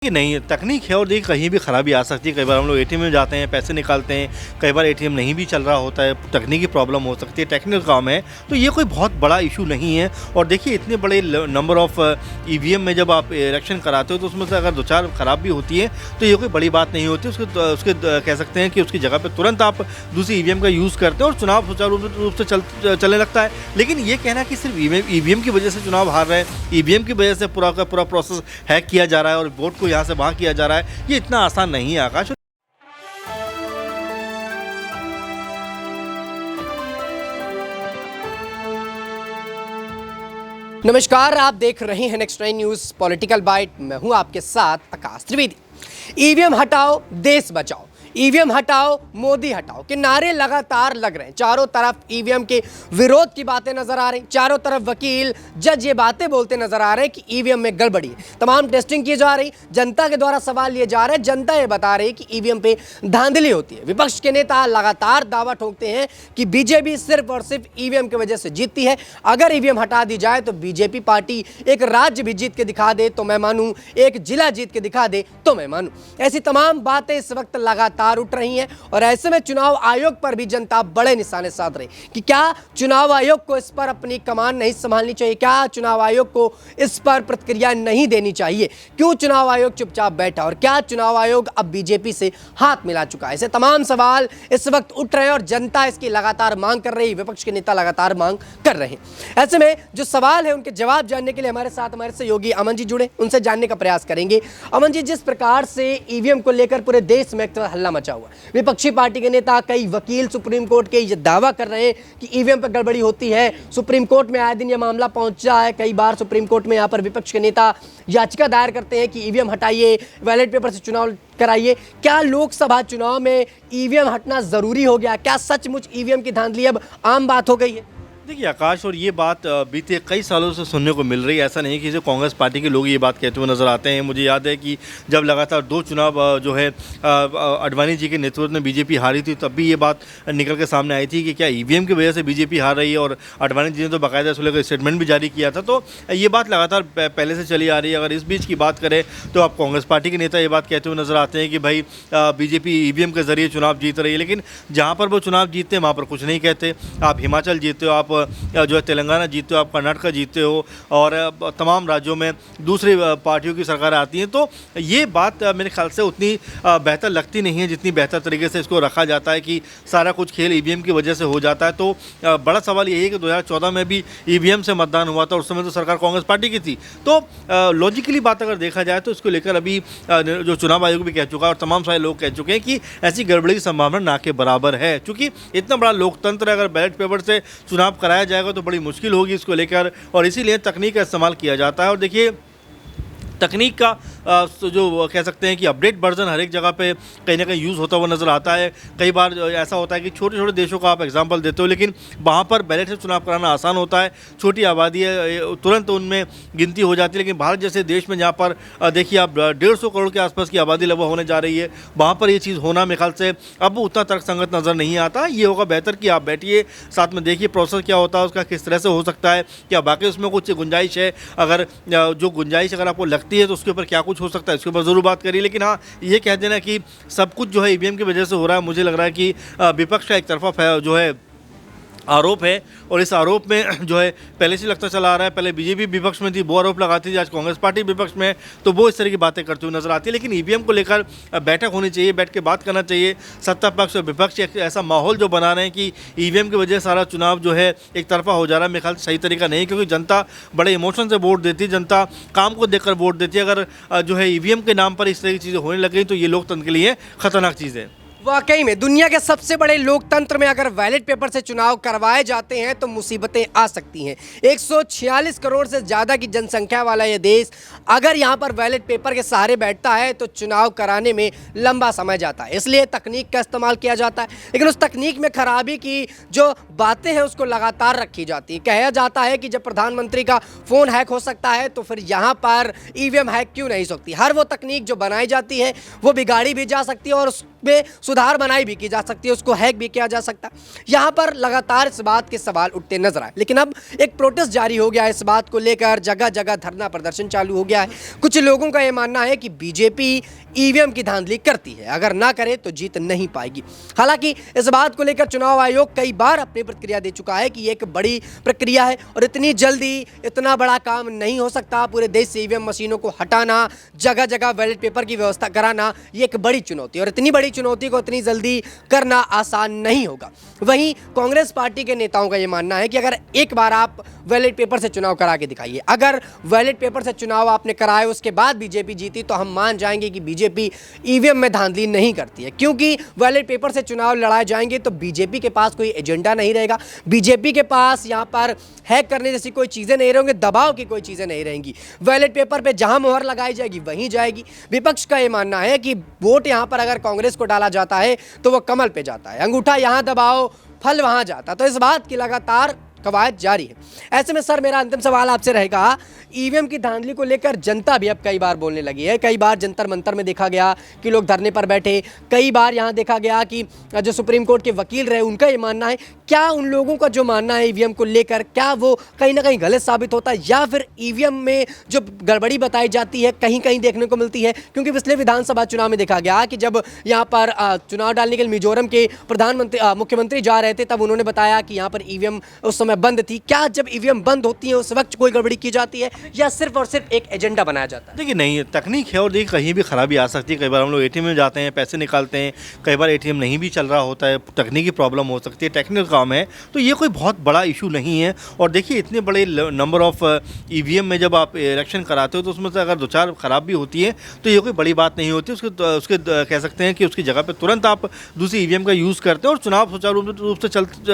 कि नहीं, तकनीक है और देखिए कहीं भी खराबी आ सकती है। कई बार हम लोग एटीएम में जाते हैं, पैसे निकालते हैं, कई बार एटीएम नहीं भी चल रहा होता है, तकनीकी प्रॉब्लम हो सकती है, टेक्निकल काम है, तो ये कोई बहुत बड़ा इशू नहीं है। और देखिए इतने बड़े नंबर ऑफ ईवीएम में जब आप इलेक्शन कराते हो तो उसमें से अगर दो चार खराब भी होती है तो ये कोई बड़ी बात नहीं होती। कह सकते हैं कि उसकी जगह पर तुरंत आप दूसरी ईवीएम का यूज़ करते हैं और चुनाव सुचारू रूप से चलने लगता है। लेकिन ये कहना कि सिर्फ ईवीएम की वजह से चुनाव हार रहे हैं, ईवीएम की वजह से पूरा का पूरा प्रोसेस हैक किया जा रहा है और वोट को यहाँ से वहाँ किया जा रहा है, ये इतना आसान नहीं है आकाश। नमस्कार, आप देख रहे हैं नेक्स्ट 9 न्यूज़ पॉलिटिकल बाइट। मैं हूं आपके साथ आकाश त्रिवेदी। ईवीएम हटाओ, देश बचाओ, ईवीएम हटाओ, मोदी हटाओ के नारे लगातार लग रहे हैं। चारों तरफ ईवीएम के विरोध की बातें नजर आ रही, चारों तरफ वकील जज ये बातें बोलते नजर आ रहे हैं कि ईवीएम में गड़बड़ी है। तमाम टेस्टिंग की जा रही, जनता के द्वारा सवाल लिए जा रहे हैं, जनता ये बता रही कि ईवीएम पे धांधली होती है। विपक्ष के नेता लगातार दावा ठोकते हैं कि बीजेपी सिर्फ और सिर्फ ईवीएम की वजह से जीतती है। अगर ईवीएम हटा दी जाए तो बीजेपी पार्टी एक राज्य भी जीत के दिखा दे तो मैं मानूं, एक जिला जीत के दिखा दे तो मैं मानूं। ऐसी तमाम बातें इस वक्त लगातार उठ रही हैं और ऐसे में चुनाव आयोग पर भी जनता बड़े निशाने साध रही कि क्या चुनाव आयोग को इस पर अपनी कमान नहीं संभालनी चाहिए, क्या चुनाव आयोग को इस पर प्रतिक्रिया नहीं देनी चाहिए, क्यों चुनाव आयोग चुपचाप बैठा और क्या चुनाव आयोग अब बीजेपी से हाथ मिला चुका है। ऐसे तमाम सवाल इस वक्त उठ रहे हैं और जनता इसकी लगातार मांग कर रही, विपक्ष के नेता लगातार मांग कर रहे हैं। ऐसे में जो सवाल है उनके जवाब जानने के लिए हमारे साथ हमारे सहयोगी अमन जी जुड़े, उनसे जानने का प्रयास करेंगे। अमन जी, जिस प्रकार से ईवीएम को लेकर पूरे देश में हल्ला मचा हुआ, विपक्षी पार्टी के नेता, कई वकील सुप्रीम कोर्ट के ये दावा कर रहे हैं कि ईवीएम पर गड़बड़ी होती है। सुप्रीम कोर्ट में आए दिन ये मामला पहुंचा है, कई बार सुप्रीम कोर्ट में यहाँ पर विपक्ष के नेता याचिका दायर करते हैं कि ईवीएम हटाइए, बैलेट पेपर से चुनाव कराइए। क्या लोकसभा चुनाव में ईवीएम हटना जरूरी हो गया? क्या सचमुच ईवीएम की धांधली अब आम बात हो गई है? देखिए आकाश, और ये बात बीते कई सालों से सुनने को मिल रही है। ऐसा नहीं कि जो कांग्रेस पार्टी के लोग ये बात कहते हुए नज़र आते हैं। मुझे याद है कि जब लगातार 2 चुनाव जो है अडवाणी जी के नेतृत्व में बीजेपी हारी थी, तब भी ये बात निकल के सामने आई थी कि क्या ईवीएम की वजह से बीजेपी हार रही है, और अडवाणी जी ने तो बाकायदा इसको लेकर स्टेटमेंट भी जारी किया था। तो ये बात लगातार पहले से चली आ रही है। अगर इस बीच की बात करें तो आप कांग्रेस पार्टी के नेता ये बात कहते हुए नज़र आते हैं कि भाई बीजेपी ईवीएम के ज़रिए चुनाव जीत रही है, लेकिन जहाँ पर वो चुनाव जीतते हैं वहाँ पर कुछ नहीं कहते। आप हिमाचल जीतते हो, आप जो है तेलंगाना जीतते हो, आप कर्नाटक जीतते हो, और तमाम राज्यों में दूसरी पार्टियों की सरकार आती हैं। तो ये बात मेरे ख्याल से उतनी बेहतर लगती नहीं है जितनी बेहतर तरीके से इसको रखा जाता है कि सारा कुछ खेल ईवीएम की वजह से हो जाता है। तो बड़ा सवाल यही है कि 2014 में भी ईवीएम से मतदान हुआ था, उस समय तो सरकार कांग्रेस पार्टी की थी। तो लॉजिकली बात अगर देखा जाए तो इसको लेकर अभी जो चुनाव आयोग भी कह चुका है और तमाम सारे लोग कह चुके हैं कि ऐसी गड़बड़ी की संभावना ना के बराबर है। क्योंकि इतना बड़ा लोकतंत्र है, अगर बैलेट पेपर से चुनाव कराया जाएगा तो बड़ी मुश्किल होगी इसको लेकर, और इसीलिए तकनीक का इस्तेमाल किया जाता है। और देखिए तकनीक का जो कह सकते हैं कि अपडेट वर्जन हर एक जगह पे कहीं ना कहीं यूज़ होता हुआ नज़र आता है। कई बार ऐसा होता है कि छोटे छोटे देशों का आप एग्जांपल देते हो, लेकिन वहाँ पर बैलेट से चुनाव कराना आसान होता है, छोटी आबादी है, तुरंत उनमें गिनती हो जाती है। लेकिन भारत जैसे देश में जहाँ पर देखिए आप 150 करोड़ के आसपास की आबादी लगभग होने जा रही है, वहाँ पर ये चीज़ होना मेरे ख्याल से अब उतना तर्कसंगत नज़र नहीं आता। ये होगा बेहतर कि आप बैठिए, साथ में देखिए प्रोसेस क्या होता है, उसका किस तरह से हो सकता है, क्या बाकी उसमें कुछ गुंजाइश है, अगर जो गुंजाइश अगर आपको लगती है तो उसके ऊपर क्या कुछ हो सकता है, इसके ऊपर ज़रूर बात करिए। लेकिन हाँ, ये कह देना कि सब कुछ जो है ईवीएम की वजह से हो रहा है, मुझे लग रहा है कि विपक्ष का एक तरफा जो है आरोप है, और इस आरोप में जो है पहले से लगता चला आ रहा है। पहले बीजेपी विपक्ष में थी, वो आरोप लगाती थी, आज कांग्रेस पार्टी विपक्ष में, तो वो इस तरह की बातें करते हुए नजर आती है। लेकिन ईवीएम को लेकर बैठक होनी चाहिए, बैठ के बात करना चाहिए। सत्ता पक्ष और विपक्ष ऐसा माहौल जो बना रहे हैं कि ईवीएम की वजह से सारा चुनाव जो है एक तरफा हो जा रहा है, मेरे ख्याल से सही तरीका नहीं, क्योंकि जनता बड़े इमोशन से वोट देती है, जनता काम को देखकर वोट देती है। अगर जो है ईवीएम के नाम पर इस तरह की चीज़ें होने लग गई तो ये लोकतंत्र के लिए खतरनाक चीज़ है। वाकई में दुनिया के सबसे बड़े लोकतंत्र में अगर बैलेट पेपर से चुनाव करवाए जाते हैं तो मुसीबतें आ सकती हैं। 146 करोड़ से ज़्यादा की जनसंख्या वाला ये देश अगर यहाँ पर बैलेट पेपर के सहारे बैठता है तो चुनाव कराने में लंबा समय जाता है, इसलिए तकनीक का इस्तेमाल किया जाता है। लेकिन उस तकनीक में खराबी की जो बातें हैं उसको लगातार रखी जाती है। कहा जाता है कि जब प्रधानमंत्री का फ़ोन हैक हो सकता है तो फिर यहाँ पर ईवीएम हैक क्यों नहीं हो सकती। हर वो तकनीक जो बनाई जाती है वो बिगाड़ी भी जा सकती है और उसमें सुधार बनाई भी की जा सकती है, उसको हैक भी किया जा सकता है। यहाँ पर लगातार इस बात के सवाल उठते नजर आए, लेकिन अब एक प्रोटेस्ट जारी हो गया है इस बात को लेकर, जगह जगह धरना प्रदर्शन चालू हो गया है। कुछ लोगों का यह मानना है कि बीजेपी ईवीएम की धांधली करती है, अगर ना करे तो जीत नहीं पाएगी। हालांकि इस बात को लेकर चुनाव आयोग कई बार अपनी प्रतिक्रिया दे चुका है कि ये एक बड़ी प्रक्रिया है और इतनी जल्दी इतना बड़ा काम नहीं हो सकता। पूरे देश से ईवीएम मशीनों को हटाना, जगह जगह बैलेट पेपर की व्यवस्था कराना, ये एक बड़ी चुनौती है और इतनी बड़ी चुनौती को इतनी जल्दी करना आसान नहीं होगा। वहीं कांग्रेस पार्टी के नेताओं का ये मानना है कि अगर एक बार आप बैलेट पेपर से चुनाव करा के दिखाइए, अगर बैलेट पेपर से चुनाव आपने कराए उसके बाद बीजेपी जीती तो हम मान जाएंगे कि बीजेपी ईवीएम में धांधली नहीं करती है, क्योंकि बैलेट पेपर से चुनाव लड़ाए जाएंगे तो बीजेपी के पास कोई एजेंडा नहीं रहेगा, बीजेपी के पास यहाँ पर हैक करने जैसी कोई चीज़ें नहीं रहेंगी, दबाव की कोई चीज़ें नहीं रहेंगी। बैलेट पेपर पे जहां मोहर लगाई जाएगी वहीं जाएगी। विपक्ष का ये मानना है कि वोट यहाँ पर अगर कांग्रेस को डाला जाता है तो वो कमल पे जाता है, अंगूठा यहाँ दबाओ फल वहां जाता। तो इस बात की लगातार कवायद जारी है। ऐसे में सर, मेरा अंतिम सवाल आपसे रहेगा, ईवीएम की धांधली को लेकर जनता भी अब कई बार बोलने लगी है। कई बार जंतर मंतर में देखा गया कि लोग धरने पर बैठे, कई बार यहाँ देखा गया कि जो सुप्रीम कोर्ट के वकील रहे उनका ये मानना है। क्या उन लोगों का जो मानना है ईवीएम को लेकर, क्या वो कहीं ना कहीं गलत साबित होता है, या फिर ईवीएम में जो गड़बड़ी बताई जाती है कहीं कहीं देखने को मिलती है? क्योंकि पिछले विधानसभा चुनाव में देखा गया कि जब यहाँ पर चुनाव डालने के लिए मिजोरम के मुख्यमंत्री जा रहे थे तब उन्होंने बताया कि यहाँ पर ईवीएम उस समय बंद थी। क्या जब ईवीएम बंद होती है उस वक्त कोई गड़बड़ी की जाती है या सिर्फ और सिर्फ एक एजेंडा बनाया जाता है? देखिए, नहीं, तकनीक है और देखिए कहीं भी खराबी आ सकती है। कई बार हम लोग एटीएम में जाते हैं, पैसे निकालते हैं, कई बार एटीएम नहीं भी चल रहा होता है, तकनीकी प्रॉब्लम हो सकती है, टेक्निकल काम है, तो ये कोई बहुत बड़ा इशू नहीं है। और देखिए, इतने बड़े नंबर ऑफ ईवीएम में जब आप इलेक्शन कराते हो तो उसमें से अगर दो चार खराब भी होती है तो ये कोई बड़ी बात नहीं होती। उसके कह सकते हैं कि उसकी जगह पर तुरंत आप दूसरी ईवीएम का यूज़ करते हैं और चुनाव सुचारू रूप से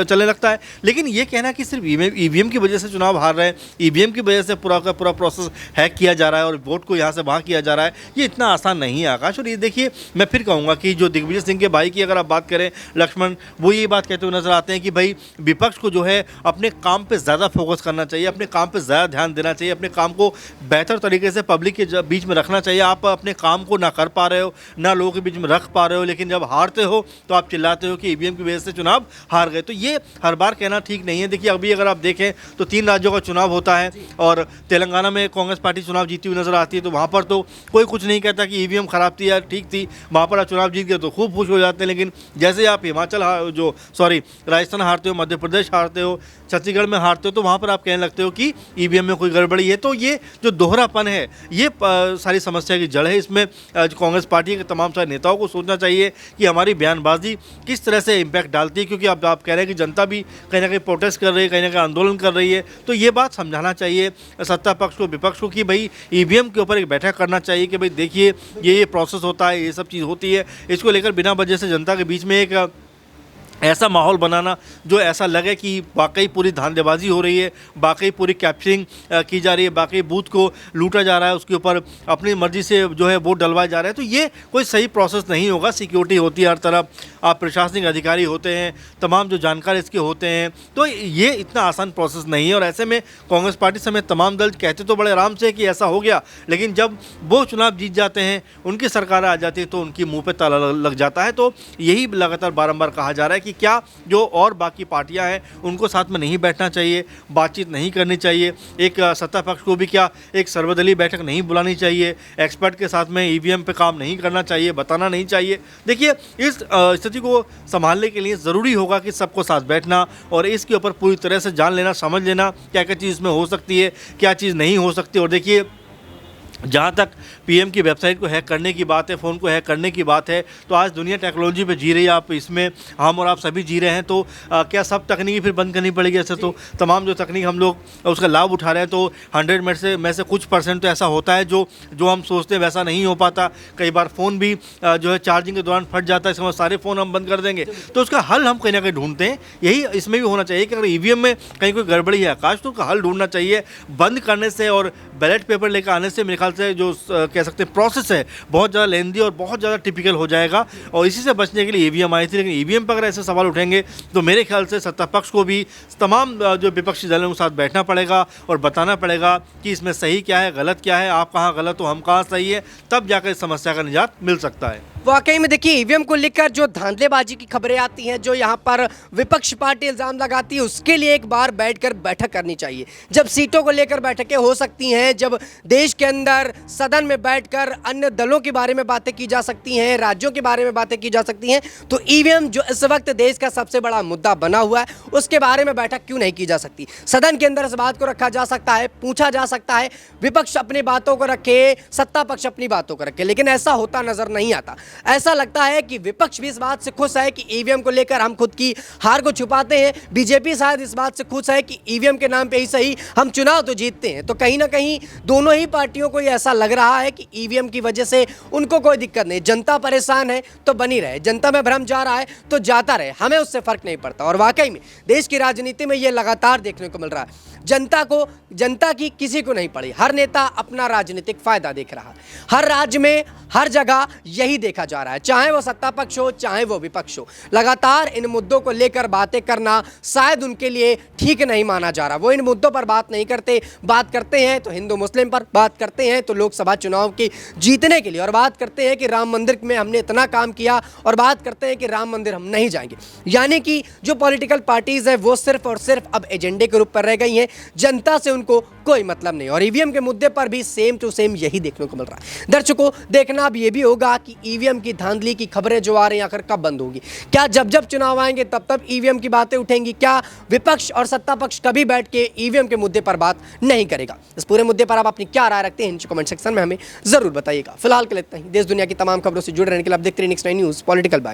चलने लगता है। लेकिन ये कहना कि सिर्फ ईवीएम की वजह से चुनाव हार रहे हैं, ईवीएम की वजह से पूरा का पूरा प्रोसेस हैक किया जा रहा है और वोट को यहाँ से वहाँ किया जा रहा है, ये इतना आसान नहीं है आकाश। और ये देखिए, मैं फिर कहूँगा कि जो दिग्विजय सिंह के भाई की अगर आप बात करें, लक्ष्मण, वो ये बात कहते हुए नजर आते हैं कि भाई विपक्ष को जो है अपने काम पे ज़्यादा फोकस करना चाहिए, अपने काम पे ज़्यादा ध्यान देना चाहिए, अपने काम को बेहतर तरीके से पब्लिक के बीच में रखना चाहिए। आप अपने काम को ना कर पा रहे हो, ना लोगों के बीच में रख पा रहे हो, लेकिन जब हारते हो तो आप चिल्लाते हो कि ईवीएम की वजह से चुनाव हार गए। तो ये हर बार कहना ठीक नहीं है। देखिए, अभी अगर आप देखें तो 3 राज्यों का चुनाव होता है और तेलंगाना में कांग्रेस पार्टी चुनाव जीती हुई नजर आती है, तो वहाँ पर तो कोई कुछ नहीं कहता कि ईवीएम खराब थी या ठीक थी, वहाँ पर आप चुनाव जीत गए तो खूब खुश हो जाते हैं। लेकिन जैसे आप राजस्थान हारते हो, मध्य प्रदेश हारते हो, छत्तीसगढ़ में हारते हो, तो वहाँ पर आप कहने लगते हो कि ईवीएम में कोई गड़बड़ी है। तो ये जो दोहरापन है, ये सारी समस्या की जड़ है। इसमें कांग्रेस पार्टी के तमाम सारे नेताओं को सोचना चाहिए कि हमारी बयानबाजी किस तरह से इम्पैक्ट डालती है, क्योंकि आप कह रहे हैं कि जनता भी कहीं ना कहीं प्रोटेस्ट कर रही है, कहीं ना कहीं आंदोलन कर रही है। तो ये बात समझाना चाहिए सत्ता पक्ष को, विपक्ष को, कि भाई ईवीएम के ऊपर एक बैठक करना चाहिए कि भाई देखिए ये प्रोसेस होता है, ये सब चीज़ होती है। इसको लेकर बिना वजह से जनता के बीच में एक ऐसा माहौल बनाना जो ऐसा लगे कि वाकई पूरी धांधलेबाजी हो रही है, वाकई पूरी कैप्चरिंग की जा रही है, वाकई बूथ को लूटा जा रहा है, उसके ऊपर अपनी मर्जी से जो है वोट डलवाए जा रहे हैं, तो ये कोई सही प्रोसेस नहीं होगा। सिक्योरिटी होती है हर तरफ, आप प्रशासनिक अधिकारी होते हैं, तमाम जो जानकार इसके होते हैं, तो ये इतना आसान प्रोसेस नहीं है। और ऐसे में कांग्रेस पार्टी समेत तमाम दल कहते तो बड़े आराम से कि ऐसा हो गया, लेकिन जब वो चुनाव जीत जाते हैं, उनकी सरकार आ जाती है, तो उनकी मुँह पर ताला लग जाता है। तो यही लगातार बारम्बार कहा जा रहा है कि क्या जो और बाकी पार्टियां हैं उनको साथ में नहीं बैठना चाहिए, बातचीत नहीं करनी चाहिए, एक सत्ता पक्ष को भी क्या एक सर्वदलीय बैठक नहीं बुलानी चाहिए, एक्सपर्ट के साथ में ईवीएम पे काम नहीं करना चाहिए, बताना नहीं चाहिए। देखिए, इस स्थिति को संभालने के लिए ज़रूरी होगा कि सबको साथ बैठना और इसके ऊपर पूरी तरह से जान लेना, समझ लेना क्या क्या चीज़ इसमें हो सकती है, क्या चीज़ नहीं हो सकती। और देखिए, जहाँ तक पीएम की वेबसाइट को हैक करने की बात है, फ़ोन को हैक करने की बात है, तो आज दुनिया टेक्नोलॉजी पे जी रही है, आप इसमें हम और आप सभी जी रहे हैं। तो क्या सब तकनीकी फिर बंद करनी पड़ेगी? ऐसे तो तमाम जो तकनीक हम लोग उसका लाभ उठा रहे हैं, तो 100 में से कुछ % तो ऐसा होता है जो हम सोचते हैं वैसा नहीं हो पाता। कई बार फ़ोन भी जो है चार्जिंग के दौरान फट जाता है, इसमें सारे फ़ोन हम बंद कर देंगे, तो उसका हल हम कहीं ना कहीं ढूंढते हैं। यही इसमें भी होना चाहिए कि अगर ईवीएम में कहीं कोई गड़बड़ी है आकाश, तो उसका हल ढूंढना चाहिए। बंद करने से और बैलेट पेपर लेकर आने से मेरे ख्याल से जो कह सकते हैं प्रोसेस है बहुत ज़्यादा लेंदी और बहुत ज़्यादा टिपिकल हो जाएगा। और इसी से बचने के लिए ईवीएम आई थी, लेकिन ईवीएम पर अगर ऐसे सवाल उठेंगे तो मेरे ख्याल से सत्ता पक्ष को भी तमाम जो विपक्षी दलों के साथ बैठना पड़ेगा और बताना पड़ेगा कि इसमें सही क्या है, गलत क्या है, आप कहाँ गलत हो, हम कहाँ सही है, तब जाकर इस समस्या का निजात मिल सकता है। वाकई में देखिए ईवीएम को लेकर जो धांधलेबाजी की खबरें आती हैं, जो यहाँ पर विपक्ष पार्टी इल्ज़ाम लगाती है, उसके लिए एक बार बैठक करनी चाहिए। जब सीटों को लेकर बैठकें हो सकती हैं, जब देश के अंदर सदन में बैठकर अन्य दलों के बारे में बातें की जा सकती हैं, राज्यों के बारे में बातें की जा सकती हैं, तो ईवीएम जो इस वक्त देश का सबसे बड़ा मुद्दा बना हुआ है, उसके बारे में बैठक क्यों नहीं की जा सकती। सदन के अंदर इस बात को रखा जा सकता है, पूछा जा सकता है, विपक्ष अपनी बातों को रखे, सत्ता पक्ष अपनी बातों को रखे, लेकिन ऐसा होता नजर नहीं आता। ऐसा लगता है कि विपक्ष भी इस बात से खुश है कि ईवीएम को लेकर हम खुद की हार को छुपाते हैं, बीजेपी शायद इस बात से खुश है कि ईवीएम के नाम पे ही सही हम चुनाव तो जीतते हैं। तो कहीं ना कहीं दोनों ही पार्टियों को ये ऐसा लग रहा है कि ईवीएम की वजह से उनको कोई दिक्कत नहीं, जनता परेशान है तो बनी रहे, जनता में भ्रम जा रहा है तो जाता रहे, हमें उससे फर्क नहीं पड़ता। और वाकई में देश की राजनीति में ये लगातार देखने को मिल रहा है। जनता की किसी को नहीं पड़ी, हर नेता अपना राजनीतिक फायदा देख रहा है। हर राज्य में हर जगह यही देखा जा रहा है, चाहे वो सत्ता पक्ष हो चाहे वो विपक्ष हो। लगातार इन मुद्दों को लेकर बातें करना शायद उनके लिए ठीक नहीं माना जा रहा। वो इन मुद्दों पर बात नहीं करते, बात करते हैं तो हिंदू मुस्लिम पर, बात करते हैं तो लोकसभा चुनाव की जीतने के लिए, और बात करते हैं कि राम मंदिर में हमने इतना काम किया, और बात करते हैं कि राम मंदिर हम नहीं जाएंगे। यानी कि जो पॉलिटिकल पार्टीज है वो सिर्फ और सिर्फ अब एजेंडे के रूप पर रह गई हैं, जनता से उनको कोई मतलब नहीं। और ईवीएम के मुद्दे पर भी सेम टू सेम यही देखने को मिल रहा है। दर्शकों, देखना अब ये भी होगा कि ईवीएम की धांधली की खबरें जो आ रही हैं आखिर कब बंद होगी। क्या जब चुनाव आएंगे तब ईवीएम की बातें उठेंगी? क्या विपक्ष और सत्ता पक्ष कभी बैठ के ईवीएम के मुद्दे पर बात नहीं करेगा? इस पूरे मुद्दे पर आप अपनी क्या राय रखते हैं नीचे कमेंट सेक्शन में हमें जरूर बताइएगा। फिलहाल के लिए इतना ही। देश दुनिया की तमाम खबरों से जुड़े रहने के लिए आप देखते रहिए नेक्स्ट 9 न्यूज़ पॉलिटिकल बाइट।